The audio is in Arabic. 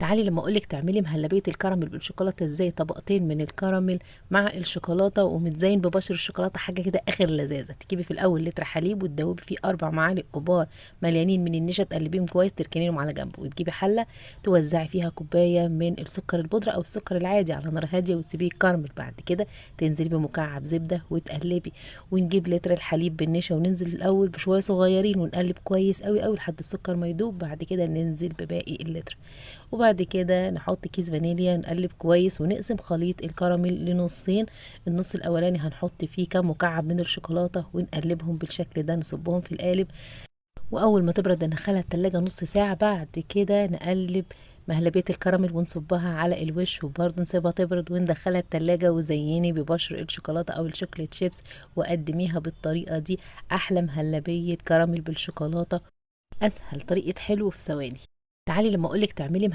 تعالي لما اقولك تعملي مهلبية الكراميل بالشوكولاتة ازاي. طبقتين من الكراميل مع الشوكولاتة ومتزين ببشر الشوكولاتة، حاجة كده اخر لذاذة. تجيبي في الاول لتر حليب وتدوبي فيه 4 معالق كبار مليانين من النشا، تقلبيهم كويس تركنيهم على جنب، وتجيبي حلة توزعي فيها كوباية من السكر البودرة او السكر العادي على نار هادية وتسيبيه يكرمل. بعد كده تنزلي بمكعب زبدة وتقلبي، ونجيب لتر الحليب بالنشا وننزل الاول بشوية صغيرين ونقلب كويس قوي قوي لحد السكر ما يدوب. بعد كده ننزل بباقي اللتر، وبعد كده نحط كيس فانيليا نقلب كويس ونقسم خليط الكراميل لنصين. النص الاولاني هنحط فيه كام مكعب من الشوكولاته ونقلبهم بالشكل ده، نصبهم في القالب، واول ما تبرد ندخلها التلاجة نص ساعة. بعد كده نقلب مهلبية الكراميل ونصبها على الوش، وبرضه نسيبها تبرد وندخلها التلاجة. وزيني ببشر الشوكولاتة او الشوكليت شيبس وقدميها بالطريقة دي. احلى مهلبية كراميل بالشوكولاتة، اسهل طريقة حلو في ثواني. تعالي لما اقولك تعملي